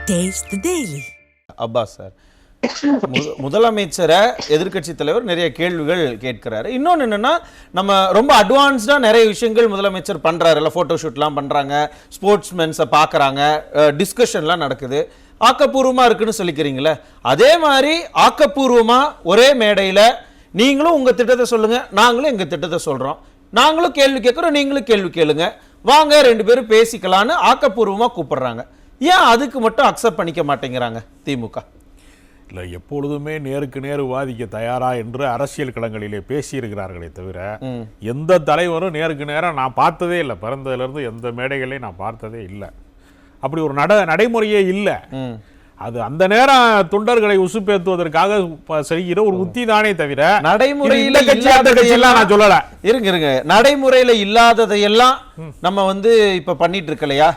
Taste the Daily. Abbas sir, முதலமைச்சரை எதிர்க்கட்சி தலைவர் நிறைய கேள்விகள் கேட்கிறாரு. இன்னொன்று என்னன்னா, நம்ம ரொம்ப அட்வான்ஸ்டா நிறைய விஷயங்கள் முதலமைச்சர் பண்றாருல்ல, போட்டோ ஷூட்லாம் பண்றாங்க, ஸ்போர்ட்ஸ்மென்ஸை பார்க்கறாங்க, டிஸ்கஷன்லாம் நடக்குது, ஆக்கப்பூர்வமா இருக்குன்னு சொல்லிக்கிறீங்களே. அதே மாதிரி ஆக்கப்பூர்வமா ஒரே மேடையில நீங்களும் உங்க திட்டத்தை சொல்லுங்க, நாங்களும் எங்க திட்டத்தை சொல்றோம், நாங்களும் கேள்வி கேட்கிறோம், நீங்களும் கேள்வி கேளுங்க, வாங்க ரெண்டு பேரும் பேசிக்கலான்னு ஆக்கப்பூர்வமா கூப்பிடுறாங்க. ஏன் அதுக்கு மட்டும் அக்செப்ட் பண்ணிக்க மாட்டேங்கிறாங்க திமுக? இல்லை, எப்பொழுதுமே நேருக்கு நேர் விவாதிக்க தயாரா என்று அரசியல் களங்களிலே பேசியிருக்கிறார்களே தவிர எந்த தலைவரும் நேருக்கு நேரம் நான் பார்த்ததே இல்லை. பிறந்ததுலேருந்து எந்த மேடைகளையும் நான் பார்த்ததே இல்லை. அப்படி ஒரு நடைமுறையே இல்லை. அது அந்த நேரம் தொண்டர்களை உசுப்பேத்துவதற்காக செய்கிற ஒரு உத்தி தானே தவிர நடைமுறையில நான் சொல்லல. இருங்க, நடைமுறையில இல்லாததையெல்லாம் நம்ம இப்ப பண்ணிட்டு இருக்கலையா?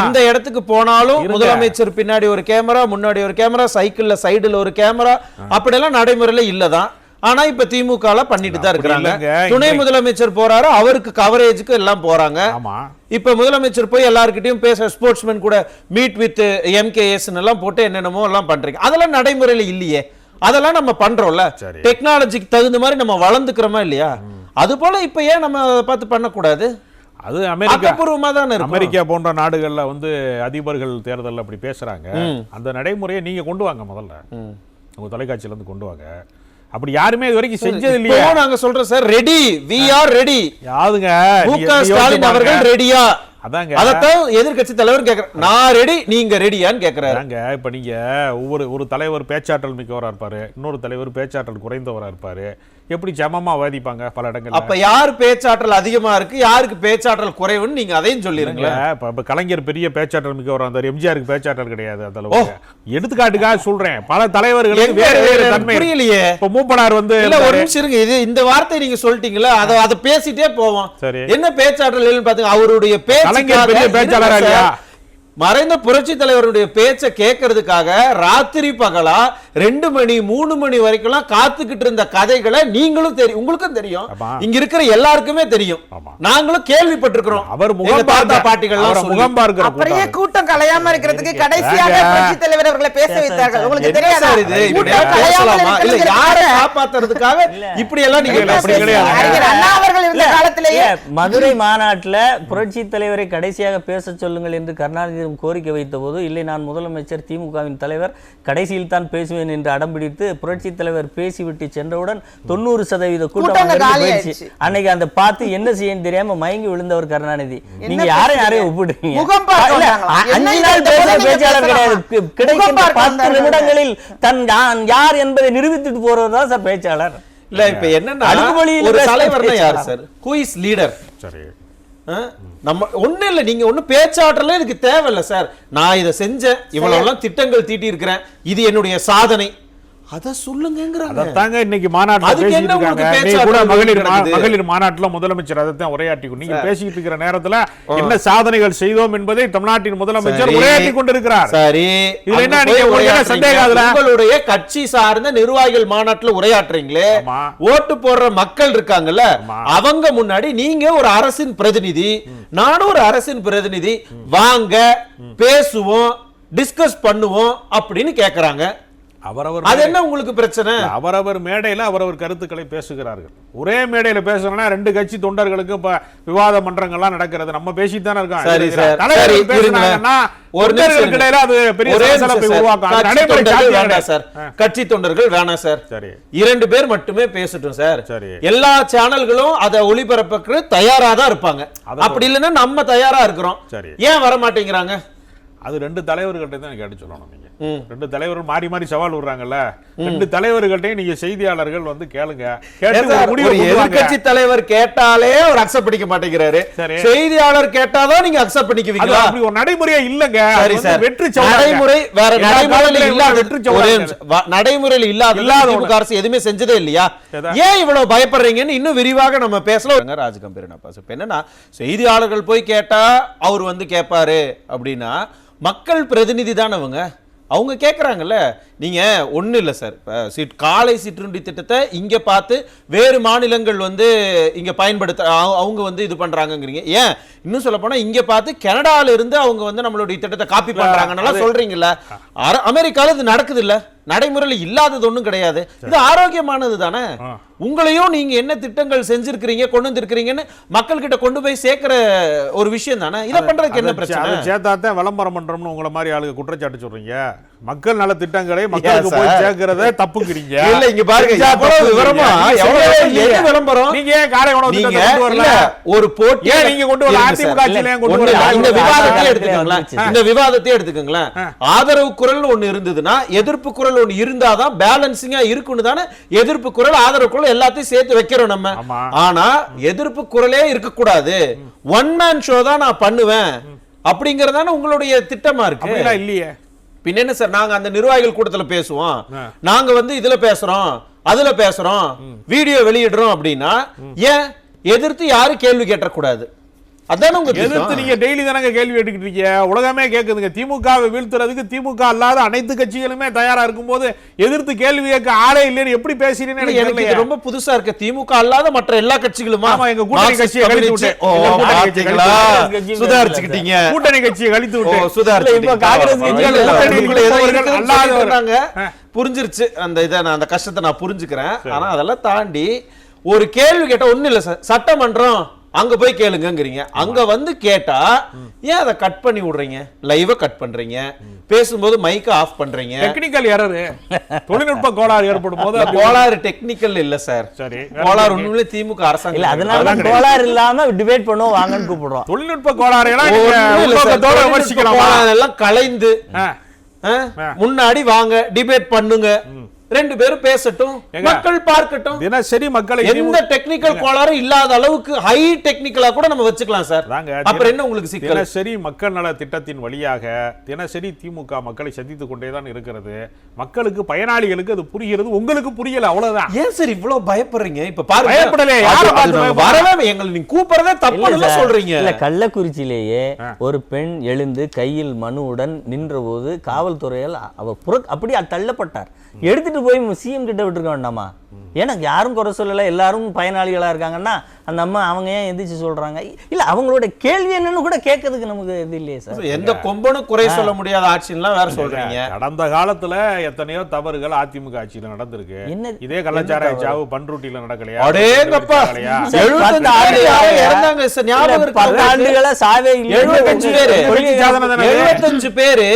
எந்த இடத்துக்கு போனாலும் முதலமைச்சர் பின்னாடி ஒரு கேமரா, முன்னாடி ஒரு கேமரா, சைக்கிள்ல சைடுல ஒரு கேமரா, அப்படியெல்லாம் நடைமுறையில இல்லதான். ஆனா இப்ப திமுக பண்ணிட்டு தான் இருக்காங்க. துணை முதலமைச்சர் போறாரு, அவருக்கு கவரேஜுக்கு எல்லாம் போறாங்க. இப்ப முதலமைச்சர் போய் எல்லார்கிட்டயும் பேச, ஸ்போர்ட்ஸ்மேன் கூட மீட் வித் MKS எல்லாம் போட்டு என்னென்னமோ எல்லாம் பண்றீங்க. அதெல்லாம் நடைமுறையில இல்லையே. அதெல்லாம் நம்ம பண்றோம்ல, டெக்னாலஜிக்கு தகுந்த மாதிரி நம்ம வளர்ந்துக்கிறோமா இல்லையா? அது போல இப்ப ஏன் நம்ம பார்த்து பண்ணக்கூடாது? அது அமெரிக்கா போன்ற நாடுகள்ல அதிபர்கள் தேர்தல் அப்படி பேசுறாங்க. அந்த நடைமுறையை நீங்க கொண்டு வாங்க, முதல்ல உங்க தொலைக்காட்சியில இருந்து கொண்டு வாங்க. அப்படி யாருமே இது வரைக்கும் செஞ்சது இல்லையா? நாங்க சொல்றோம் sir, ready, we are ready. யாதுங்க முக ஸ்டாலின் அவர்கள் ரெடியா? அதாங்க, அதத்தான் எதிர்க்கட்சி தலைவர் கேக்குறாரு. நான் ரெடி, நீங்க ரெடியான்னு கேக்குறாங்க. இப்ப நீங்க ஒரு தலைவர் பேச்சாற்றல் மிக்கவரா இருப்பாரு, இன்னொரு தலைவர் பேச்சாற்றல் குறைந்தவரா இருப்பாரு. எப்படி சமமா வாதிப்பாங்க பல இடங்கள்ல? அப்ப யார் பேச்சாற்றல் அதிகமா இருக்கு, யாருக்கு பேச்சாற்றல் குறைவுன்னு நீங்க அதையும் சொல்லிருங்க. இப்ப கலைஞர் பெரிய பேச்சாற்றல் மிக்கவரா இருந்தாரு, எம்ஜிஆருக்கு பேச்சாற்றல் கிடையாது. அந்த அளவுக்கு எடுத்துக்காட்டுக்காக சொல்றேன். பல தலைவர்களுக்கு வேற வேற தன்மை. புரியலையே. இப்ப மூப்பனார் ஒரு நிமிஷம் இருங்க, இது இந்த வார்த்தை நீங்க சொல்லிட்டீங்களா, அதை பேசிட்டே போவோம். என்ன பேச்சாற்றல் பாத்தீங்க? அவருடைய கலைஞர் பெரிய பேச்சாளரா இல்லையா? மறைந்த புரட்சி தலைவருடைய பேச்சை கேட்கறதுக்காக ராத்திரி பகலா 2 மணி 3 மணி வரைக்கும் காத்துக்கிட்டு இருந்த கதைகளை நீங்களும் தெரியும், உங்களுக்கும் தெரியும், இங்க இருக்கிற எல்லாருக்குமே தெரியும், நாங்களும் கேள்விப்பட்டிருக்கிறோம். அவர் முகம்பார்த்த பாட்டிகள் முகம் பார்க்கிறோம். அப்படியே கூட்டம் கலையாம இருக்கிறதுக்கு கடைசியாக புரட்சி தலைவர் அவர்களை பேச வைத்தார்கள். உங்களுக்கு தெரியாதா? இது யாரை காப்பாத்துறதுக்காக இப்படி எல்லாம் நீங்க அண்ணா அவர்கள் இருந்த காலத்திலேயே மதுரை மாநாட்டில் புரட்சி தலைவரை கடைசியாக பேச சொல்லுங்கள் என்று கருணாநிதி கோரிக்கை வைத்த போது, இல்லை நான் முதலமைச்சர், திமுகவின் தலைவர், கடைசியில் தான் பேசுவேன் என்று அடம்பிடித்து புரட்சி தலைவர் பேசிவிட்டு சென்றவுடன் 90% கூட்டம் போயிடுச்சு. அன்னைக்கு அந்த பார்த்து என்ன செய்ய தெரியாம மயங்கி விழுந்தவர் கருணாநிதி. நீங்க யாரையும் ஒப்பிடுறீங்க? 5 நாள் பேசுற பேச்சாளர் கிடையாது. கிடைக்கின்ற 10 நிமிடங்களில் தன் யார் என்பதை நிரூபித்துட்டு போறவர் தான் சார் பேச்சாளர். இல்ல, இப்ப என்னன்னா ஒரு தலைவர்னா யார் சார்? who is leader? சரி, நம்ம ஒண்ணு இல்ல, நீங்க ஒண்ணு பேச்சாற்றலே இதுக்கு தேவையில்ல சார். நான் இதை செஞ்சேன், இவ்வளவு எல்லாம் திட்டங்கள் தீட்டி இருக்கிறேன், இது என்னுடைய சாதனை, அத சொல்லுங்கங்கறாங்க. அதத்தாங்க இன்னைக்கு மாநாட்டுல பேசிட்டு இருக்காங்க. நீங்க கூட மகளிர் மாநாட்டுல முதலமைச்சர் அதத்தான் உரையாற்றி நீங்க பேசிட்டு இருக்கிற நேரத்துல என்ன சாதனைகள் செய்தோம் என்பதை தமிழ்நாட்டின் முதலமைச்சர் உரையாற்றி கொண்டிருக்கிறார். சரி, இதுல என்ன நீங்க சந்தேகம்? அதுல உங்களுடைய கட்சி சார்ந்த நிர்வாகிகள் மாநாட்டுல உரையாற்றுறீங்களே, ஓட்டு போடுற மக்கள் இருக்காங்கல்ல, அவங்க முன்னாடி நீங்க ஒரு அரசின் பிரதிநிதி, நானும் ஒரு அரசின் பிரதிநிதி, வாங்க பேசுவோம், டிஸ்கஸ் பண்ணுவோம் அப்படின்னு கேக்குறாங்க. அது என்ன உங்களுக்கு பிரச்சனை? அவரவர் மேடையில அவரவர் கருத்துக்களை பேசுகிறார்கள். ஒரே மேடையில பேசுறோம்னா 2 கட்சி தொண்டர்களுக்கு இப்ப விவாத மன்றங்கள்லாம் நடக்கிறது. நம்ம பேசிட்டு தானே இருக்கோம். சரி சார், தலைவர் பேசுனாங்கன்னா ஒருத்தருக்கிடையில அது பெரிய சலசலப்பை உருவாக்கும். கட்சி தொண்டர்கள் வேணாம் சார். சரி, 2 பேர் மட்டுமே பேசட்டும் சார். சரி, எல்லா சேனல்களும் அதை ஒளிபரப்புக்கு தயாரா தான் இருப்பாங்க. அப்படி இல்லைன்னா நம்ம தயாரா இருக்கிறோம். சரி, ஏன் வர மாட்டேங்கிறாங்க? அது 2 தலைவர்கள்ட்ட தான் கேட்டு சொல்லணும். நீங்க 2 தலைவர்கள் மாறி மாறி சவால் விடுறாங்கல்ல, 2 தலைவர்கள்ட்டையும் நீங்க செய்தியாளர்கள் கேளுங்க. எதிர்க்கட்சி தலைவர் கேட்டாலே அவர் அக்செப்ட் பண்ணிக்க மாட்டேங்கிறாரு, செய்தியாளர் கேட்டாதான் நீங்க அக்செப்ட் பண்ணிக்குவீங்களா? அப்படி ஒரு நடைமுறையே இல்லங்க. வெற்றி நடைமுறை வேற நடைமுறையில இல்லாத, நடைமுறையில இல்லாத அரசு எதுவுமே செஞ்சதே இல்லையா? ஏன் இவ்வளவு பயப்படுறீங்கன்னு இன்னும் விரிவாக நம்ம பேசலாம். ராஜகம்பீரன் என்னன்னா, செய்தியாளர்கள் போய் கேட்டா அவர் கேட்பாரு அப்படின்னா, மக்கள் பிரதிநிதி தானே அவங்க, அவங்க கேட்குறாங்கல்ல. நீங்க ஒன்றும் இல்லை சார், காலை சிற்றுண்டி திட்டத்தை இங்க பார்த்து வேறு மாநிலங்கள் வந்து இங்க பயன்படுத்த அவங்க வந்து இது பண்றாங்கங்கிறீங்க. ஏன் இன்னும் சொல்ல போனா இங்க பார்த்து கனடால இருந்து அவங்க வந்து நம்மளுடைய திட்டத்தை காப்பி பண்றாங்கன்னு சொல்றீங்கல்ல. அமெரிக்கால இது நடக்குது இல்ல, நடைமுறையில் இல்லாதது ஒண்ணும் கிடையாது. இது ஆரோக்கியமானது தானே. உங்களையும் நீங்க என்ன திட்டங்கள் செஞ்சிருக்கிறீங்க கொண்டு வந்திருக்கிறீங்கன்னு மக்கள் கிட்ட கொண்டு போய் சேர்க்கிற ஒரு விஷயம் தானே. இதை பண்றதுக்கு என்ன பிரச்சனை? சேத்தாத்தான் விளம்பரம் பண்றோம்னு உங்களை மாதிரி ஆளுங்க குற்றச்சாட்டு சொல்றீங்க. மக்கள் நல திட்டங்களை மக்களுக்கு போய் சேர்க்கிறத தப்புங்கிறீங்க. இல்ல இங்க பாருங்க, எவ்வளவு விவரமா எவ்வளவு விளம்பரம். நீங்க ஏன் காலை உணவு திட்டத்தை கொண்டு வரல? ஒரு போட்டி ஏன் நீங்க கொண்டு வரல? அதிமுக ஆட்சியில ஏன் கொண்டு வரல? இந்த விவாதத்தை எடுத்துக்கங்களேன், இந்த விவாதத்தை எடுத்துக்கங்களேன். ஆதரவு குரல் ஒண்ணு இருந்ததுன்னா எதிர்ப்பு குரல் ஒண்ணு இருந்தாதான் பேலன்சிங்கா இருக்குன்னு தானே எதிர்ப்பு குரல் ஆதரவு குரல் எல்லாத்தையும் சேர்த்து வைக்கிறோம் நம்ம. ஆனா எதிர்ப்பு குரலே இருக்க கூடாது, ஒன் மேன் ஷோ தான் நான் பண்ணுவேன் அப்படிங்கறதான உங்களுடைய திட்டமா இருக்கு. இல்லையே, பின்ன என்ன சார், நாங்க அந்த நிர்வாகிகள் கூட்டத்துல பேசுவோம், நாங்க வந்து இதுல பேசுறோம் அதுல பேசுறோம் வீடியோ வெளியிடுறோம் அப்படின்னா ஏன் எதிர்த்து யாரும் கேள்வி கேட்டக்கூடாது? அதான உங்க எதிர்த்து நீங்க டெய்லி தானங்க கேள்வி கேட்டுக்கிட்டு இருக்கீங்க. உலகமே கேக்குதுங்க. திமுகவை வீழ்த்துறதுக்கு திமுக அல்லாத அனைத்து கட்சிகளுமே தயாரா இருக்கும்போது எதிர்த்து கேள்வி கேட்க ஆளே இல்லைன்னு எப்படி பேசுறீங்கன்னு எனக்கு இது ரொம்ப புதுசா இருக்கு. திமுக அல்லாத மற்ற எல்லா கட்சிகளுமா? எங்க கூட்டணி கட்சியை கழித்து விட்டேன். சுதாரிச்சுக்கிட்டீங்க. கூட்டணி கட்சியை கழித்து விட்டேன். புரிஞ்சிருச்சு அந்த இதை, நான் அந்த கஷ்டத்தை நான் புரிஞ்சுக்கிறேன். ஆனா அதெல்லாம் தாண்டி ஒரு கேள்வி கேட்டா ஒண்ணு இல்ல சார், சட்டமன்றம் அங்க போய் கேளுங்கங்கறீங்க. அங்க வந்து கேட்டா ஏன் அதை கட் பண்ணி விடுறீங்க? லைவா கட் பண்றீங்க, பேசும்போது மைக்க ஆஃப் பண்றீங்க. டெக்னிக்கல் எரர், தொழில்நுட்ப கோளாறு ஏற்படும் போது கோளாறு டெக்னிக்கல் இல்ல சார். சரி, கோளாறு உண்மையிலே திமுக அரசாங்கம் இல்ல, அதனால கோளாறு இல்லாம டிபேட் பண்ணுவோம் வாங்கன்னு கூப்பிடுறோம். தொழில்நுட்ப கோளாறு எல்லாம் கலைந்து முன்னாடி வாங்க டிபேட் பண்ணுங்க, ரெண்டு பேரும் பேசட்டும், மக்கள் பார்க்கட்டும். தினசரி மக்களை எந்த டெக்னிக்கல் கோளாறு இல்லாத அளவுக்கு ஹை டெக்னிக்கலா கூட நம்ம வச்சுக்கலாம் சார். அப்புறம் என்ன உங்களுக்கு சிக்கல்? தினசரி மக்கள் நல திட்டத்தின் வழியாக தினசரி திமுக மக்களை சந்தித்துக் கொண்டேதான் இருக்கிறது. மக்களுக்கு பயனாளிகளுக்கு அது புரிகிறது, உங்களுக்கு புரியல, அவ்வளவுதான். ஏன் சார் இவ்வளவு பயப்படுறீங்க? இப்ப பாருங்க, பயப்படல, வரவே எங்களை நீங்க கூப்பிடுறதே தப்பு சொல்றீங்க. இல்ல, கள்ளக்குறிச்சியிலேயே ஒரு பெண் எழுந்து கையில் மனுவுடன் நின்ற போது காவல்துறையால் அவர் அப்படி தள்ளப்பட்டார். எடுத்துட்டு போய் சிஎம் கிட்ட விட்டுருக்க வேண்டாமா? ஏன்னா யாரும் குறை சொல்லல, எல்லாரும் பயனாளிகளா இருக்காங்கன்னா அந்த அம்மா அவங்க ஏன் எந்திரிச்சு சொல்றாங்க? இல்ல, அவங்களோட கேள்வி என்னன்னு கூட கேட்கறதுக்கு நமக்கு இது இல்லையே சார். எந்த கொம்பனும் குறை சொல்ல முடியாத ஆட்சிலாம் வேற சொல்றீங்க. கடந்த காலத்துல எத்தனையோ தவறுகள் அதிமுக ஆட்சியில நடந்திருக்கு. இதே கள்ளச்சாராய சாவு பண்ருட்டியில நடக்கலையா? அடேங்கப்பா, 75 ஆண்டுகளா சாவே இல்ல. 75 பேரு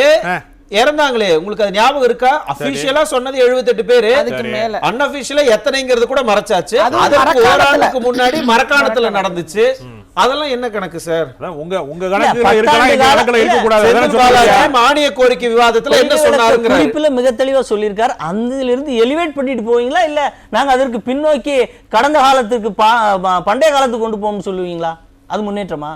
இறந்தாங்களே, உங்களுக்கு அது ஞாபகம் இருக்கா? அபிஷியலா சொன்னது 78 பேரு, அன்அபிஷியலா எத்தனைங்கிறது கூட மறைச்சாச்சு. அதுக்கு ஓராண்டுக்கு முன்னாடி மரக்காணத்துல நடந்துச்சு. அதெல்லாம் என்ன கணக்கு சார்? உங்க கணக்குல இருக்க கூடாது. மானிய கோரிக்கை விவாதத்துல என்ன சொன்னாருங்க குறிப்பில மிக தெளிவா சொல்லியிருக்காரு. அதுல இருந்து எலிவேட் பண்ணிட்டு போவீங்களா, இல்ல நாங்க அதற்கு பின்னோக்கி கடந்த காலத்துக்கு பண்டைய காலத்துக்கு கொண்டு போவோம்னு சொல்லுவீங்களா? அது முன்னேற்றமா?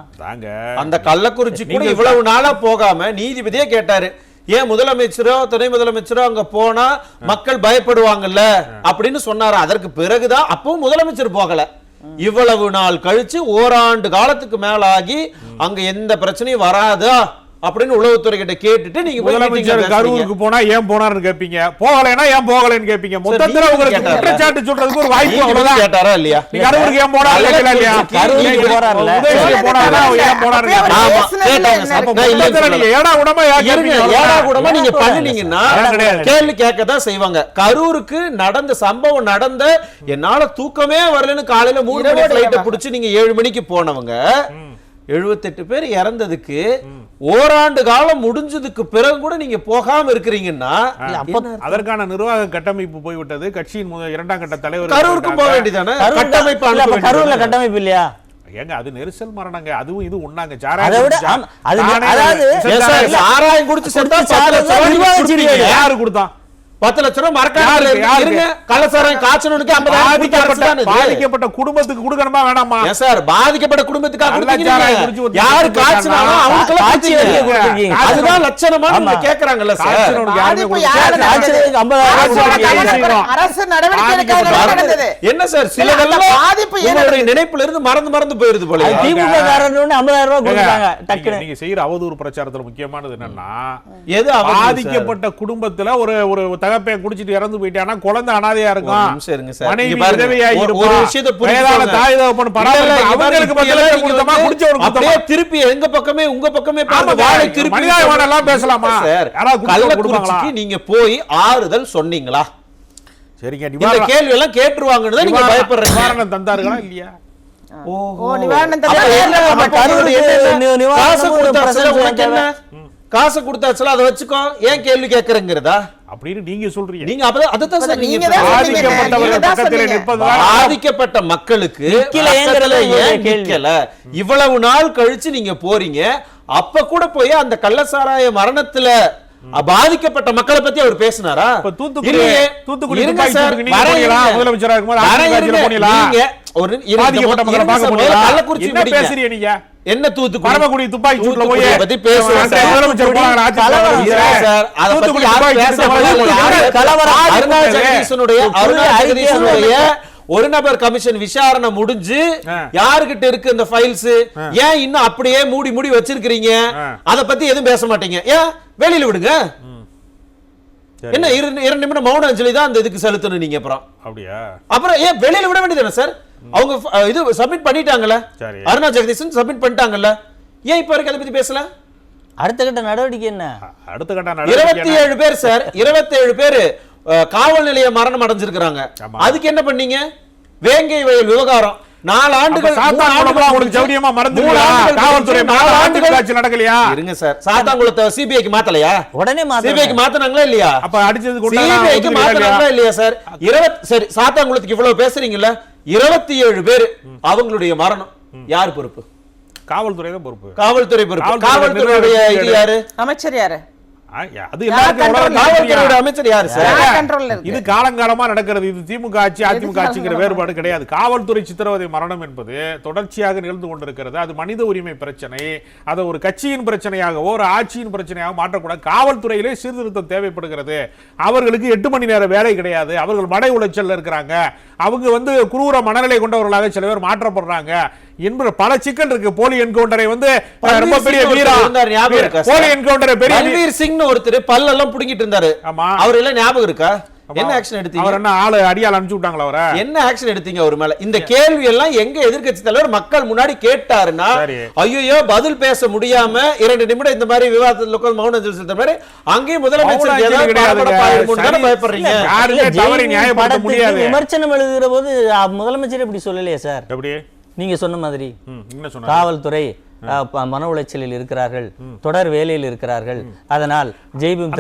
அந்த கள்ளக்குறிச்சி கூட இவ்வளவு நாளா போகாம நீதிபதியே கேட்டாரு, ஏன் முதலமைச்சரோ துணை முதலமைச்சரோ அங்க போனா மக்கள் பயப்படுவாங்கல்ல அப்படின்னு சொன்னாரு. அதற்கு பிறகுதான் அப்பவும் முதலமைச்சர் போகல. இவ்வளவு நாள் கழிச்சு ஓராண்டு காலத்துக்கு மேல ஆகி அங்க எந்த பிரச்சனையும் வராதா அப்படின்னு உளவுத்துறை கிட்ட கேட்டுட்டு நீங்க முதலமைச்சர் கரூருக்கு போனா ஏன் போனாருன்னு கேப்பீங்க, போகலைன்னா ஏன் போகலைன்னு கேப்பீங்க. மொத்தத்துல உங்களுக்கு குற்றச்சாட்டு சொல்றதுக்கு ஒரு வாய்ப்பு அவ்வளவுதான். கேட்டாரா இல்லையா? கரூருக்கு ஏன் போனாரு இல்லையா? கரூருக்கு போறாருல, போனாரா ஏன் போனாரு? ஏடா கூடமா ஏடா கூடமா நீங்க பண்ணுனீங்கன்னா கேள்வி கேட்கதான் செய்வாங்க. கரூருக்கு நடந்த சம்பவம் நடந்த என்னால தூக்கமே வரலன்னு காலையில 3 மணி ஃளைட்டை பிடிச்சு நீங்க 7 மணிக்கு போனவங்க 78 பேர் இறந்ததுக்கு ஓராண்டு காலம் முடிஞ்சதுக்கு பிறகு கூட நீங்க போகாம இருக்கிறீங்கன்னா அதற்கான நிர்வாக கட்டமைப்பு போய்விட்டது. கட்சியின் இரண்டாம் கட்ட தலைவர் கரூருக்கு போக வேண்டியதானே? கட்டமைப்பு கரூர்ல கட்டமைப்பு இல்லையா? ஏங்க அது நெரிசல் மரணங்க, அதுவும் இது ஒண்ணாங்க. சாராயம் குடிச்சு செத்தா யாரு கொடுத்தான்? 10 லட்சம் ரூபாய் மறக்காம இருங்க. கள்ளசாராயம் காய்ச்சணுக்கு 50,000 பாதிக்கப்பட்ட குடும்பத்துக்கு கொடுக்கணுமா வேணாமா? சார் பாதிக்கப்பட்ட குடும்பத்துக்கு யாரு காய்ச்சினாலும் அவங்களுக்கு அதுதான் லட்சணமா கேக்குறாங்கல்ல சார். அரசு நடவடிக்கை என்ன சார் சிலதெல்லாம் உங்களுடைய நினைப்புல இருந்து மறந்து போயிருது போல. திமுக காரன்னு 50,000 ரூபாய் கொடுத்தாங்க டக்குனு. நீங்க செய்யற அவதூறு பிரச்சாரத்துல முக்கியமானது என்னன்னா, எது பாதிக்கப்பட்ட குடும்பத்துல ஒரு தகப்பன் குடிச்சிட்டு இறந்து போயிட்டானா குழந்தை அனாதையா இருக்கும். மனைவி உதவியா இருக்கும். தாய் தகப்பன் பராமரிப்பு அவங்களுக்கு பதிலா கொடுத்தமா குடிச்சவருக்கு கொடுத்தமா திருப்பி எங்க பக்கமே உங்க பக்கமே வாழை திருப்பி மனிதாபிமானம் எல்லாம் பேசலாமா? கள்ளக்குறிச்சிக்கு நீங்க போய் ஆறுதல் சொன்னீங்களா? சரிங்க, இந்த கேள்வி எல்லாம் கேட்டுருவாங்கன்னு தான் நீங்க பயப்படுறீங்க. நிவாரணம் தந்தார்களா இல்லையா? காசு கொடுத்தாச்சுல அதை வச்சுக்கோ, ஏன் கேள்வி கேட்கறங்கிறதா அப்படின்னு நீங்க சொல்றீங்க. நீங்க அதான் சார் நீங்க பாதிக்கப்பட்ட மக்களுக்கு இவ்வளவு நாள் கழிச்சு நீங்க போறீங்க. அப்ப கூட போய் அந்த கள்ளசாராய மரணத்துல பாதிக்கப்பட்ட மக்களை பத்தி அவர் பேசினாரா? தூத்துக்குடி என்ன தூத்துக்குடி துப்பாக்கி சூட்ல போய் பத்தி பேசுவாங்க. ஒரு நபர் கமிஷன் விசாரணை முடிஞ்சு யாருகிட்ட இருக்கு இந்த ஃபைல்ஸ், ஏன் இன்னும் அப்படியே மூடி வச்சிருக்கீங்க? அத பத்தி எதுவும் பேச மாட்டீங்க. ஏன் வெளியில விடுங்க. என்ன 2 நிமிடம் மௌன அஞ்சலி தான் அந்த இதுக்கு செலுத்தணும் நீங்க. அப்புறம் ஏன் வெளியில விட வேண்டியது சார்? அவங்க இது சப்மிட் பண்ணிட்டாங்கல்ல, அருணா ஜெகதீசன் சப்மிட் பண்ணிட்டாங்கல்ல, ஏன் இப்ப வரைக்கும் அதை பத்தி பேசல? அடுத்த கட்ட நடவடிக்கை என்ன? அடுத்த கட்ட 27 பேர் சார், 27 பேர் காவல் நிலைய மரணம் அடைஞ்சிருக்காங்க. அதுக்கு என்ன பண்ணீங்க? வேங்கை வயல் விவகாரம் 4 ஆண்டுகள் ஜவுடியமா மறந்துங்களா? காவல்துறை 4 ஆண்டுகள் ஆட்சி நடக்கலையா? இருங்க சார், சாத்தாங்குளத்தை சிபிஐக்கு மாத்தலையா? உடனே சிபிஐக்கு மாத்துனாங்களா இல்லையா? அப்ப அடிச்சது சிபிஐக்கு மாத்துனாங்களா இல்லையா சார்? சரி, சாத்தாங்குளத்துக்கு இவ்வளவு பேசுறீங்கல்ல, 27 பேர் அவங்களுடைய மரணம் யார் பொறுப்பு? காவல்துறை தான் பொறுப்பு. காவல்துறை பொறுப்பு. காவல்துறையுடைய இது யாரு? அமைச்சர் யாரு? அது அமைச்சர் யாரு சார்? இது காலங்காலமா நடக்கிறது. இது திமுக ஆட்சி அதிமுக ஆட்சிங்கிற வேறுபாடு கிடையாது. காவல்துறை சித்திரவதை மரணம் என்பது தொடர்ச்சியாக நிகழ்ந்து கொண்டிருக்கிறது. அது மனித உரிமை பிரச்சனை. அதை ஒரு கட்சியின் பிரச்சனையாகவோ ஒரு ஆட்சியின் பிரச்சனையாக மாற்றக்கூடாது. காவல்துறையிலே சீர்திருத்தம் தேவைப்படுகிறது. அவர்களுக்கு 8 மணி நேர வேலை கிடையாது. அவர்கள் மடை உளைச்சல் இருக்கிறாங்க. அவங்க குரூர மனநிலை கொண்டவர்களாக சில பேர் மாற்றப்படுறாங்க என்பது பல சிக்கல் இருக்கு. போலி என்கவுண்டரை ரொம்ப பெரிய வீரா போலி என்கவுண்டரை பெரிய பல்வீர் சிங் ஒருத்தர் பல்லெல்லாம் புடுங்கிட்டு இருந்தாரு. அவர் எல்லாம் ஞாபகம் இருக்கா? என்ன ஆக்ஷன் எடுத்தீங்க? அவர் என்ன ஆளு அடியால அனுப்பிச்சு விட்டாங்களா? அவரை என்ன ஆக்ஷன் எடுத்தீங்க அவர் மேல? இந்த கேள்வி எல்லாம் எங்க எதிர்க்கட்சி தலைவர் மக்கள் முன்னாடி கேட்டாருன்னா, ஐயோ பதில் பேச முடியாம 2 நிமிடம் இந்த மாதிரி விவாதத்துல உட்கார்ந்து மௌன அஞ்சலி செலுத்துற மாதிரி அங்கேயும் முதலமைச்சர் பயப்படுறீங்க. விமர்சனம் எழுதுகிற போது முதலமைச்சர் இப்படி சொல்லலையே சார்? எப்படி நீங்க சொன்ன மாதிரி காவல்துறை மன உளைச்சலில் இருக்கிறார்கள், தொடர் வேலையில் இருக்கிறார்கள். அதனால் ஜெய்பீம்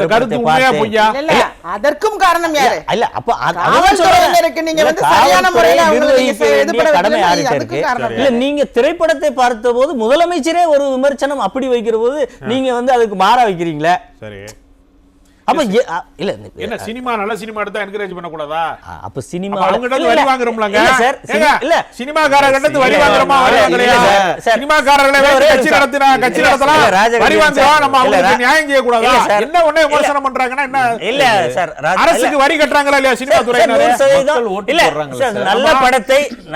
அதற்கும் காரணம் யாரு? இல்ல அப்ப இல்ல நீங்க திரைப்படத்தை பார்த்த போது முதலமைச்சரே ஒரு விமர்சனம் அப்படி வைக்கிற போது நீங்க அதுக்கு மாறா வைக்கிறீங்களே. சரி, அப்ப இல்ல என்ன சினிமா நல்ல சினிமா எடுத்தா என்கரேஜ் பண்ண கூடாதா? அப்ப சினிமா அவங்க கிட்ட வரி வாங்குறோம்லங்க. இல்ல சினிமாக்காரங்க கிட்ட வரி வாங்குறோமா? வரி வாங்கலையா? சினிமாக்காரங்களே கட்சி நடத்தலாம் வரி வாங்குறோம். நம்ம அவங்களுக்கு நியாயம் செய்ய கூடாதா? என்ன ஒண்ணே விமர்சனம் பண்றாங்கன்னா என்ன? இல்ல சார், அரசுக்கு வரி கட்டறாங்களா இல்லையா சினிமா துறையினர்? இல்ல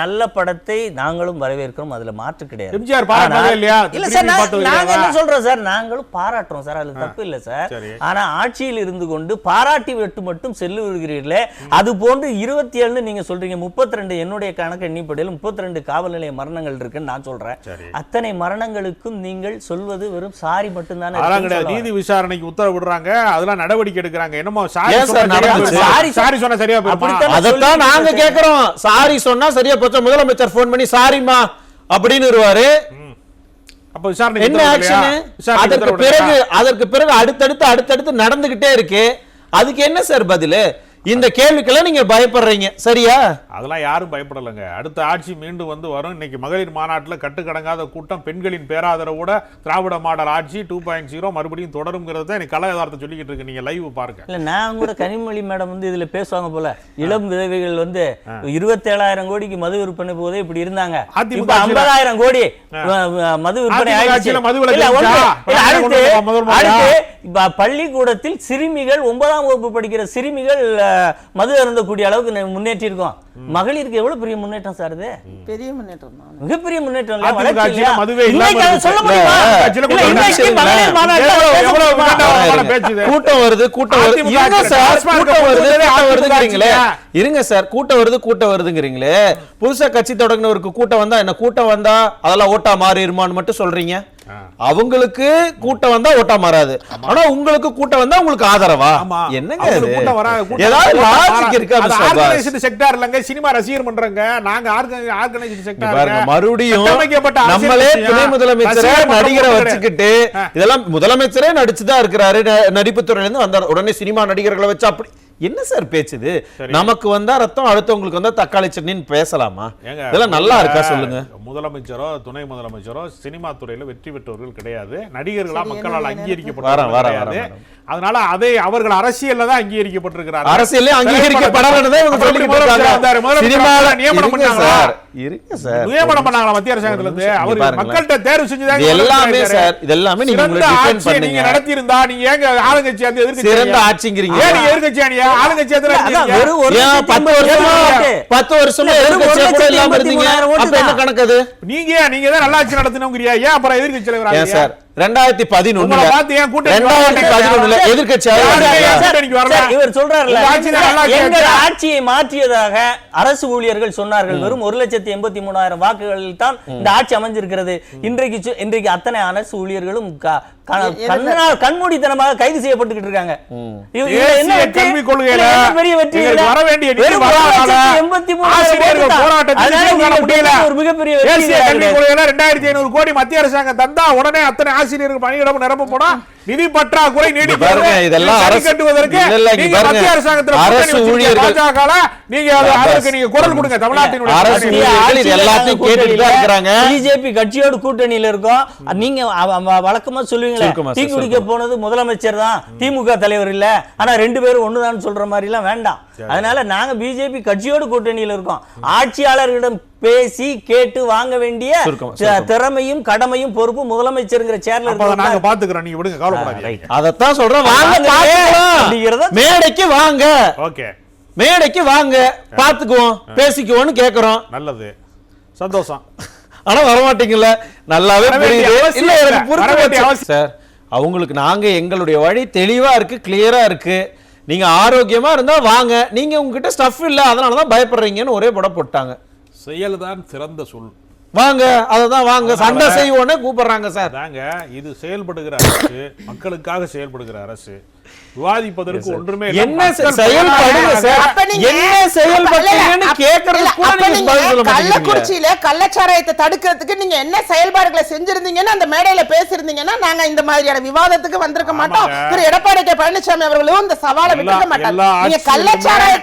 நல்ல படத்தை நாங்களும் வரவேற்கிறோம், அதுல மாற்று கிடையாது. எம்ஜிஆர் பாராட்டவே இல்லையா? இல்ல சார், நாங்க என்ன சொல்றோம் சார், நாங்களும் பாராட்டுறோம் சார், அதுல தப்பு இல்ல சார். ஆனா ஆட்சியில் இருந்து கொண்டு பாராட்டி விட்டு மட்டும் செல்லு விடுகிறீர்களே, அது போன்று 27 நீங்க சொல்றீங்க. 32 என்னுடைய கணக்கு எண்ணிப்படையில் 32 காவல் நிலைய மரணங்கள் இருக்குன்னு நான் சொல்றேன். அத்தனை மரணங்களுக்கும் நீங்கள் சொல்வது வெறும் சாரி மட்டும் தானே? நீதி விசாரணைக்கு உத்தரவிடுறாங்க, அதெல்லாம் நடவடிக்கை எடுக்கிறாங்க. என்னமோ சாரி சொன்னா சரியா போயிடும். அதைத்தான் நாங்க கேக்குறோம். சாரி சொன்னா சரியா போச்சு. முதலமைச்சர் போன் பண்ணி சாரிமா அப்படின்னு வருவாரு. என்ன ஆக்ஷன்? அதற்கு பிறகு அடுத்தடுத்து நடந்துகிட்டே இருக்கு. அதுக்கு என்ன சார் பதில்? இந்த கேள்விக்கெல்லாம் நீங்க பயப்படுறீங்க, சரியா? அதெல்லாம் யாரும் பயப்படலைங்க. அடுத்த ஆட்சி மீண்டும் வந்து வரும். இன்னைக்கு மகளிர் மாநாட்டில் கட்டுக்கடங்காத கூட்டம், பெண்களின் பேராதரவோட திராவிட மாடல் ஆட்சி 2.0 மறுபடியும் தொடருங்கிறது தான் எனக்கு கல யதார்த்தம் சொல்லிக்கிட்டு இருக்கு. நீங்க லைவ் பாருங்க. இல்ல நான் கூட கனிமொழி மேடம் வந்து இதுல பேசுவாங்க போல, இளம் விதவைகள் வந்து 27,000 கோடிக்கு மது விற்பனை போதே இப்படி இருந்தாங்க, இப்ப 50,000 கோடி மது விற்பனை ஆயிடுச்சு. அடுத்து பள்ளிக்கூடத்தில் சிறுமிகள் 9ஆம் வகுப்பு படிக்கிற சிறுமிகள் மது அருந்தக்கூடிய அளவுக்கு முன்னேற்றி இருக்கோம். மகளிருக்கு எவ்வளவு பெரிய முன்னேற்றம் சார், இது பெரிய முன்னேற்றம், மிகப்பெரிய முன்னேற்றம். கூட்டம் வருது கூட்டம் வருதுங்கிறீங்களே, புதுசா கட்சி தொடங்கினவருக்கு கூட்டம் வந்தா என்ன, கூட்டம் வந்தா அதெல்லாம் ஓட்டா மாறிடுமான்னு மட்டும் சொல்றீங்க. அவங்களுக்கு கூட்டம் வந்தா ஓட்டா மாறாது, ஆனா உங்களுக்கு கூட்டம் வந்தா உங்களுக்கு ஆதரவா? என்னங்க ஏதாவது லாஜிக் இருக்கா? ஆர்கனைஸ்டு செக்டார் இல்லங்க, சினிமா ரசிகர் பண்றங்க, நாங்க ஆர்கனைஸ்டு செக்டார். மறுபடியும் நம்மளே துணை முதலமைச்சரை நடிகரை வச்சுக்கிட்டு, இதெல்லாம் முதலமைச்சரே நடிச்சுதான் இருக்கிறாரு, நடிப்பு துறையில இருந்து வந்தார், உடனே சினிமா நடிகர்களை வச்சு அப்படி என்ன சார் பேச்சுது? நமக்கு வந்தா ரத்தம், அடுத்தவங்களுக்கு வந்தா தக்காளி சட்னின்னு பேசலாமா? இதெல்லாம் நல்லா இருக்கா சொல்லுங்க. முதலமைச்சரோ துணை முதலமைச்சரோ சினிமா துறையில வெற்றி பெற்றவர்கள் கிடையாது, நடிகர்களா மக்களால் அங்கீகரிக்கப்பட்டது. அதனால அதை அவர்கள் அரசியல்ல தான் அங்கீகரிக்கப்பட்டிருக்கிறார்கள். அரசியல்ல அங்கீகரிக்கப்படாதே இவங்க சொல்லிட்டு இருக்காங்க. சினிமால நியமனம் பண்ணாங்களா? இருங்க சார், நியமனம் பண்ணாங்களா மத்திய அரசாங்கத்துல இருந்து? அவர் மக்கள்கிட்ட தேர்வு செஞ்சுதான் எல்லாமே சார். இதெல்லாம் நீங்க டிஃபெண்ட் பண்ணீங்க. நீங்க நடத்தி இருந்தா நீங்க ஏங்க ஆளுங்கட்சி அந்த எதிர்க்கட்சி சிறந்த ஆட்சிங்கறீங்க? ஏன் எதிர்க்கட்சி ஆளுங்கட்சி எதிர 10 வருஷமா எதிர்க்கட்சியா கூட இல்லாம இருந்தீங்க, அப்ப என்ன கணக்கு அது? நீங்க தான் நல்லா ஆட்சி நடத்தினவங்கறியா? ஏன் அப்புறம் எதிர்க்கட்சி தலைவரா? ஏன் சார் 2011 எதிர்க்கட்சி இவர் சொல்றாருல, எங்கள் ஆட்சியை மாற்றியதாக அரசு ஊழியர்கள் சொன்னார்கள். வெறும் 1,83,000 வாக்குகளில் தான் இந்த ஆட்சி அமைஞ்சிருக்கிறது. இன்றைக்கு அத்தனை அரசு ஊழியர்களும் கண்மூடித்தனமாக கைது செய்யப்பட்டுக்கிட்டு இருக்காங்க. கல்விக் கொள்கையில வர வேண்டிய ஒரு மிகப்பெரிய 2,500 கோடி மத்திய அரசாங்கம் தந்தா உடனே அத்தனை ஆசிரியர்கள் பணியிடம் நிரப்ப போனா நிதி பற்றாக்குறை நீடிக்கிறது. இதெல்லாம் கட்டுவதற்கு மத்திய அரசாங்கத்தில் அரசு ஊழியர்கள் நீங்க அதற்கு நீங்க குரல் கொடுங்க. தமிழ்நாட்டினுடைய அரசு ஊழியர்கள் எல்லாத்தையும் கேட்டுட்டு தான் இருக்காங்க. பிஜேபி கட்சியோட கூட்டணியில இருக்கோம். நீங்க வழக்கமா சொல்லுவீங்களே, டீ குடிக்க போனது முதலமைச்சர் தான், திமுக தலைவர் இல்ல, ஆனா 2 பேரும் ஒண்ணுதான் சொல்ற மாதிரி எல்லாம் வேண்டாம். அதனால நாங்க பிஜேபி கட்சியோட கூட்டணியில இருக்கோம். ஆட்சியாளர்களிடம் பேசி கேட்டு வாங்க வேண்டிய திறமையும் கடமையும் பொறுப்பு முதலமைச்சர்ங்கிற சேர்ல இருக்கு. நாங்க பாத்துக்கிறோம், நீங்க விடுங்க, கவலைப்படாதீங்க. அதத்தான் சொல்றேன், வாங்க மேடைக்கு வாங்க. ஓகே, மேடைக்கு வாங்க, பாத்துக்குவோம், பேசிக்குவோம்னு கேக்குறோம். நல்லது, சந்தோஷம். ஆனா வரமாட்டீங்கல்ல, நல்லாவே புரியுது. இல்ல எனக்கு புரியுது சார், அவங்களுக்கு நாங்க எங்களுடைய வழி தெளிவா இருக்கு, கிளியரா இருக்கு. நீங்க ஆரோக்கியமா இருந்தா வாங்க, நீங்க உங்ககிட்ட ஸ்டஃப் இல்ல அதனாலதான் பயப்படுறீங்கன்னு ஒரே படம் போட்டாங்க. செயல்தான் சிறந்த சொல். வாங்க, அததான் வாங்க, சண்டை செய்வோன்னு கூப்பிடுறாங்க சார். தாங்க, இது செயல்படுகிற அரசு, மக்களுக்காக செயல்படுகிற அரசு. விவாதிப்பதற்கு ஒன்றுமே என்ன செயல்படுங்க சார், என்ன செயல்படுறீங்கன்னு கேக்குறது கூட நீங்க பதில் சொல்ல மாட்டீங்க. கள்ளக்குறிச்சியில கள்ளச்சாராயத்தை தடுக்கிறதுக்கு நீங்க என்ன செயல்பாடுகளை செஞ்சிருந்தீங்கன்னா அந்த மேடையில பேசிருந்தீங்கன்னா நாங்க இந்த மாதிரியான விவாதத்துக்கு வந்திருக்க மாட்டோம். திரு எடப்பாடி கே பழனிசாமி அவர்களும் இந்த சவாலை விட்டுக்க மாட்டாங்க. நீங்க கள்ளச்சாராய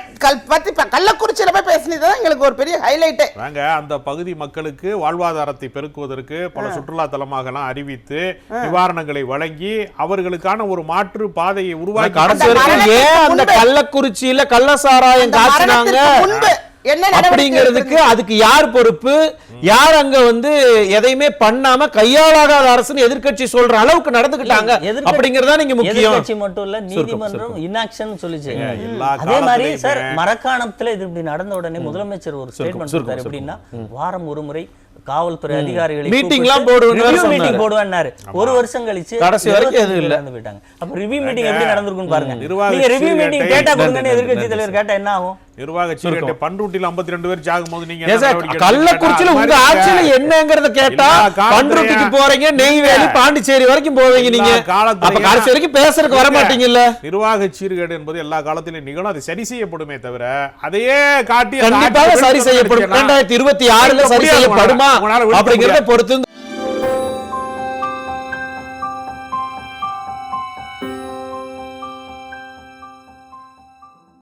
பத்தி கள்ளக்குறிச்சியில போய் பேசினதுதான் எங்களுக்கு ஒரு பெரிய ஹைலைட். நாங்க அந்த பகுதி மக்களுக்கு வாழ்வாதாரத்தை பெருக்குவதற்கு பல சுற்றுலா தலமாக எல்லாம் அறிவித்து நிவாரணங்களை வழங்கி அவர்களுக்கான ஒரு மாற்று பாதையை உருவாக்கி அந்த கள்ளக்குறிச்சியில கள்ளசாராயம் காய்ச்சினாங்க அப்படிங்கிறதுக்கு அதுக்கு யார் பொறுப்பு? யார் அங்க வந்து எதையுமே பண்ணாம கையாளாத அரசுன்னு எதிர்க்கட்சி சொல்ற அளவுக்கு நடந்துக்கிட்டாங்க அப்படிங்கறதா நீங்க முக்கியம். எதிர்க்கட்சி மட்டும் இல்ல, நீதிமன்றம் இன்ஆக்ஷன் சொல்லிச்சு. அதே மாதிரி சார் மரக்காணத்துல இது இப்படி நடந்த உடனே முதலமைச்சர் ஒரு ஸ்டேட்மெண்ட் கொடுத்தாரு. எப்படின்னா, வாரம் ஒரு முறை காவல்துறை அதிகாரிகளை மீட்டிங்லாம் போடுவாரு. ஒரு வருஷம் கழிச்சு கடைசி வரைக்கும் எதுவும் இல்ல போயிட்டாங்க. அப்ப ரிவ்யூ மீட்டிங் எப்படி நடந்துருக்குன்னு பாருங்க. நீங்க ரிவ்யூ மீட்டிங் கேட்டா கொடுங்கன்னு எதிர்க்கட்சி தலைவர் கேட்டா என்ன ஆகும்? நிர்வாக சீர்கேட்டை பண்ருட்டில 52 பேர் சாகும்போது நீங்க கள்ளக்குறிச்சியில உங்க ஆட்சியில என்னங்கறத கேட்டா பண்ருட்டிக்கு போறீங்க, நெய்வேலி பாண்டிச்சேரி வரைக்கும் போவீங்க. நீங்க அப்ப கடைசி வரைக்கும் பேசறதுக்கு வர மாட்டீங்கல்ல. நிர்வாக சீர்கேடு என்பது எல்லா காலத்திலும் நிகழும், அது சரி செய்யப்படுமே தவிர அதையே காட்டி கண்டிப்பாக சரி செய்யப்படும். 2026ல சரி செய்யப்படுமா அப்படிங்கறத பொறுத்து